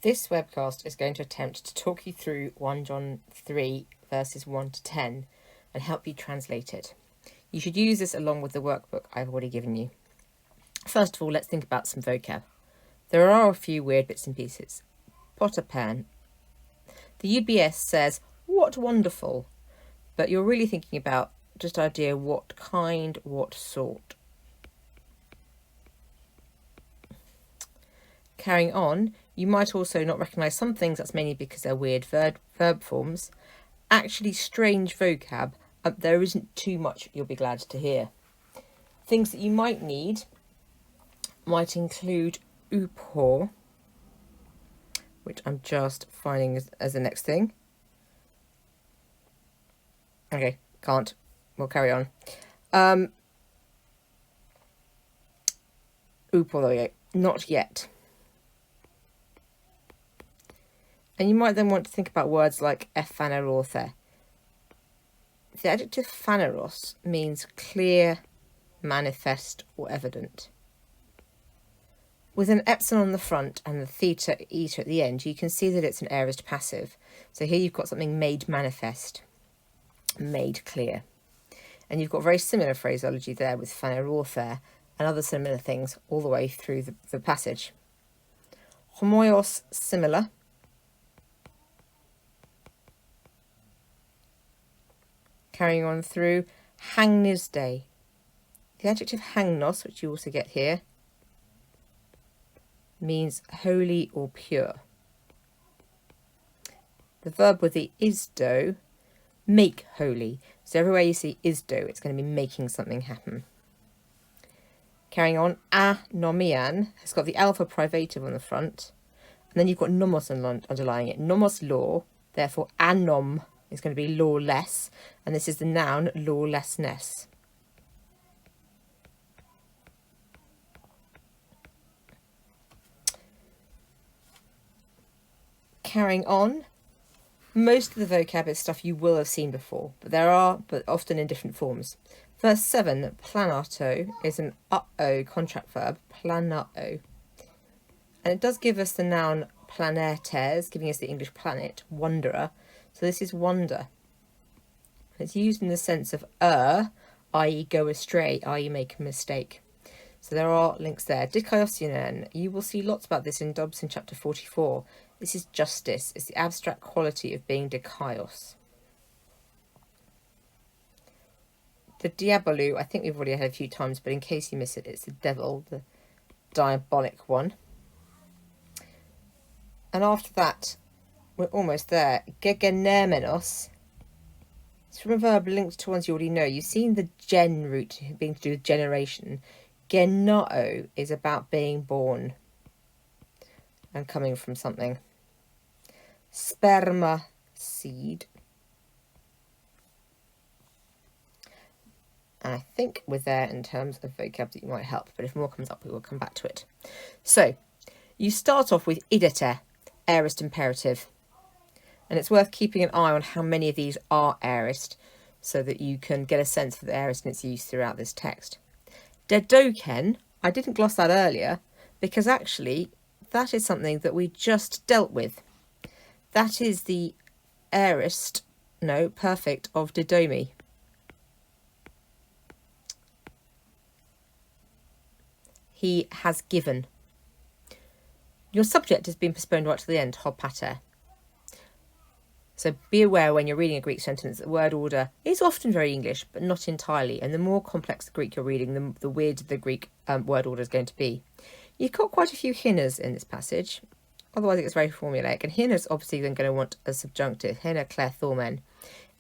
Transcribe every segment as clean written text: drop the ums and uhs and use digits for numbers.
This webcast is going to attempt to talk you through 1 John 3 verses 1 to 10 and help you translate it. You should use this along with the workbook I've already given you. First of all, let's think about some vocab. There are a few weird bits and pieces. Potter pan. The UBS says, what wonderful, but you're really thinking about just idea what kind, what sort. Carrying on, you might also not recognise some things, that's mainly because they're weird verb forms. Actually strange vocab, there isn't too much you'll be glad to hear. Things that you might need might include upor, which I'm just finding as the next thing. Okay, can't. We'll carry on. Upor, there we go. Not yet. And you might then want to think about words like ephanerothe. The adjective phaneros means clear, manifest, or evident. With an epsilon on the front and the theta, eta at the end, you can see that it's an aorist passive. So here you've got something made manifest, made clear. And you've got very similar phraseology there with phanerothe and other similar things all the way through the passage. Homoios, similar. Carrying on through, hangnisde. The adjective hangnos, which you also get here, means holy or pure. The verb with the isdo, make holy. So everywhere you see isdo, it's going to be making something happen. Carrying on, anomian has got the alpha privative on the front, and then you've got nomos underlying it. Nomos law, therefore anom is going to be lawless, and this is the noun lawlessness. Carrying on, most of the vocab is stuff you will have seen before, but often in different forms. Verse 7, planato, is an uh-oh contract verb, planao. And it does give us the noun planetes, giving us the English planet, wanderer. So this is wonder. It's used in the sense of i.e. go astray, i.e. make a mistake. So there are links there. Dikaiosionen, you will see lots about this in Dobson chapter 44. This is justice. It's the abstract quality of being dikaios. The diabolou, I think we've already had a few times, but in case you miss it, it's the devil, the diabolic one. And after that, we're almost there. Gegenermenos. It's from a verb linked to ones you already know. You've seen the gen root being to do with generation. Genao is about being born and coming from something. Sperma, seed. And I think we're there in terms of vocab that you might help, but if more comes up, we will come back to it. So, you start off with idete, aorist imperative. And it's worth keeping an eye on how many of these are aorist so that you can get a sense for the aorist and its use throughout this text. Dedoken, I didn't gloss that earlier because actually that is something that we just dealt with. That is the aorist, no, perfect of didomi. He has given. Your subject has been postponed right to the end, ho pater. So be aware when you're reading a Greek sentence that word order is often very English, but not entirely. And the more complex the Greek you're reading, the weirder the Greek word order is going to be. You've got quite a few hinas in this passage. Otherwise it gets very formulaic. And hina's obviously then going to want a subjunctive. Hina, clare, thormen.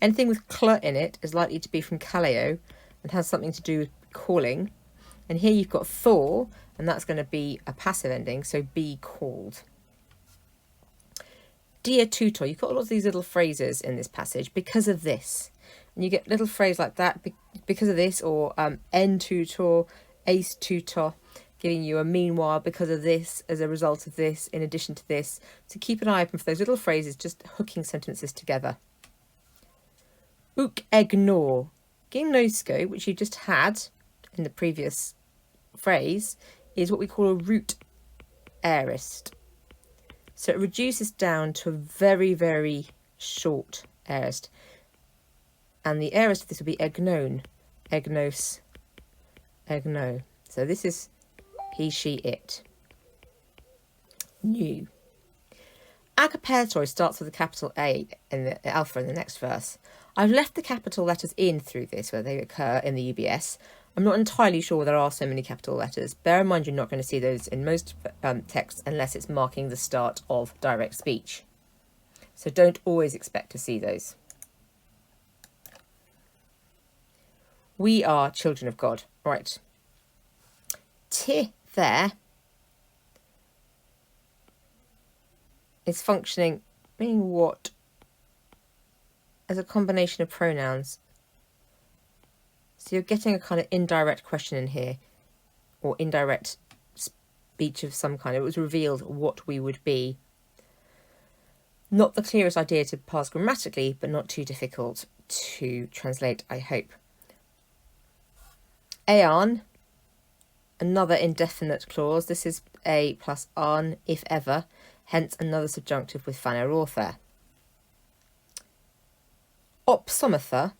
Anything with cl in it is likely to be from kaleo and has something to do with calling. And here you've got thor, and that's going to be a passive ending, so be called. Dear tutor, you've got lots of these little phrases in this passage because of this. And you get little phrases like that because of this, or en tutor, ace tutor, giving you a meanwhile because of this, as a result of this, in addition to this. So keep an eye open for those little phrases, just hooking sentences together. Uk ignore. Gymnosco, which you just had in the previous phrase, is what we call a root aorist. So it reduces down to a very, very short aorist. And the aorist of this will be egnon, egnos, egno. So this is he, she, it. New. Our comparator starts with a capital A in the alpha in the next verse. I've left the capital letters in through this where they occur in the UBS. I'm not entirely sure there are so many capital letters. Bear in mind you're not going to see those in most texts unless it's marking the start of direct speech. So don't always expect to see those. We are children of God. Right. T there is functioning, meaning what? As a combination of pronouns. So you're getting a kind of indirect question in here, or indirect speech of some kind. It was revealed what we would be. Not the clearest idea to parse grammatically, but not too difficult to translate, I hope. Aeon, another indefinite clause. This is a plus an, if ever, hence another subjunctive with fan or author. Opsomatha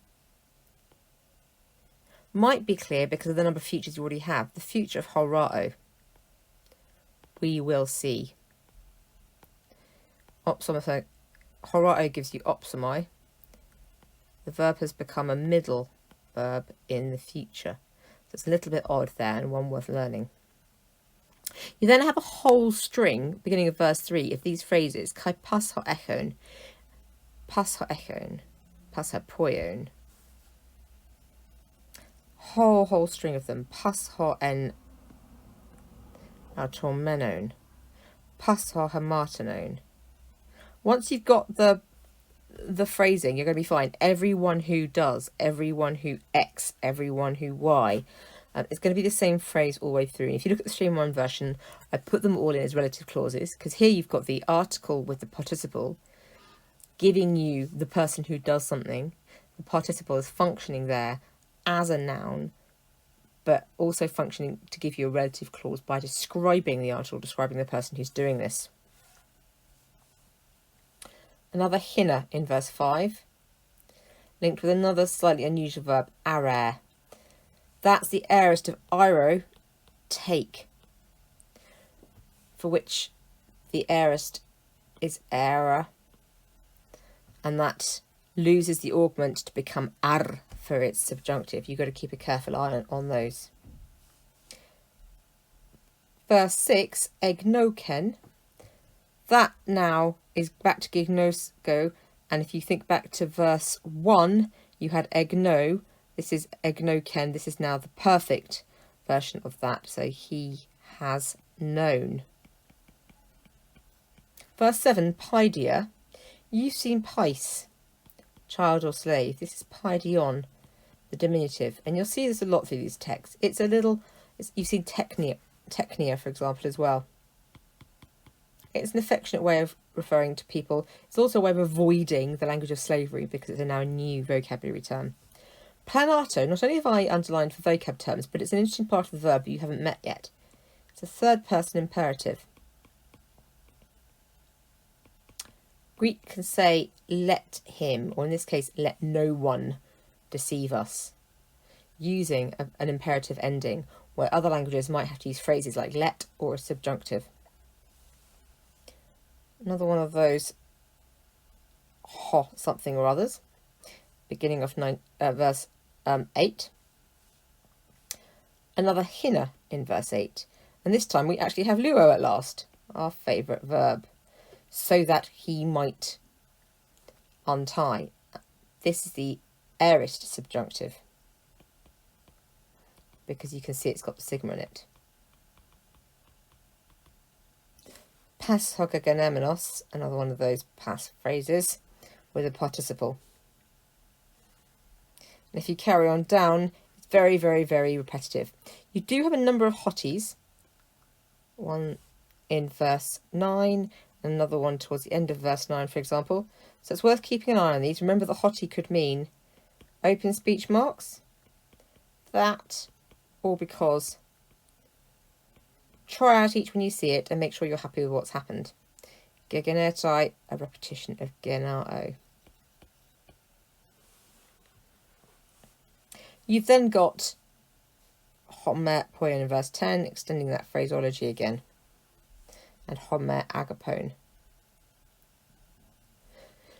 might be clear because of the number of futures you already have. The future of horao. We will see. Opsomatha, horao gives you opsomai. The verb has become a middle verb in the future. So it's a little bit odd there and one worth learning. You then have a whole string, beginning of verse 3, of these phrases. Kai pas ho echon, pas ho echon, pas ho poion. Whole string of them. Pas ho en autormenon, pas ho hamartenon. Once you've got the phrasing, you're going to be fine. Everyone who does, everyone who X, everyone who Y. It's going to be the same phrase all the way through. And if you look at the Stream 1 version, I put them all in as relative clauses, because here you've got the article with the participle giving you the person who does something. The participle is functioning there as a noun, but also functioning to give you a relative clause by describing the article, describing the person who's doing this. Another hinna in verse 5, linked with another slightly unusual verb, arare. That's the aorist of iro, take, for which the aorist is era, and that loses the augment to become ar for its subjunctive. You've got to keep a careful eye on those. Verse 6, egnoken. That now is back to gignosco, and if you think back to verse 1, you had egno. This is egnoken. This is now the perfect version of that. So he has known. Verse 7, paidia. You've seen pais, child or slave. This is paidion, the diminutive. And you'll see this a lot through these texts. It's a little, you've seen technia, for example, as well. It's an affectionate way of referring to people. It's also a way of avoiding the language of slavery because it's now a new vocabulary term. Planato, not only have I underlined for vocab terms, but it's an interesting part of the verb that you haven't met yet. It's a third person imperative. Greek can say let him, or in this case, let no one deceive us, using an imperative ending, where other languages might have to use phrases like let or a subjunctive. Another one of those ho something or others, beginning of verse 8. Another hinna in verse 8. And this time we actually have luo at last, our favourite verb, so that he might untie. This is the aorist subjunctive, because you can see it's got the sigma in it. Pas hogagenemenos, another one of those past phrases with a participle. And if you carry on down, it's very, very, very repetitive. You do have a number of hotties, one in verse 9, and another one towards the end of verse 9, for example. So it's worth keeping an eye on these. Remember, the hottie could mean open speech marks, that, or because. Try out each when you see it and make sure you're happy with what's happened. Gegenertai, a repetition of genao. You've then got homer poion in verse 10, extending that phraseology again, and homer agapone.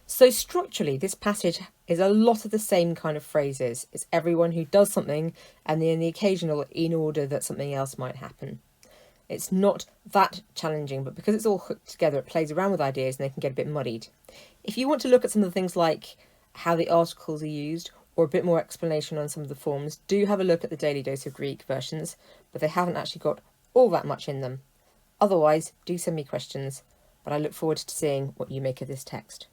So structurally, this passage is a lot of the same kind of phrases. It's everyone who does something, and then the occasional in order that something else might happen. It's not that challenging, but because it's all hooked together, it plays around with ideas and they can get a bit muddied. If you want to look at some of the things like how the articles are used, or a bit more explanation on some of the forms, do have a look at the Daily Dose of Greek versions, but they haven't actually got all that much in them. Otherwise, do send me questions, but I look forward to seeing what you make of this text.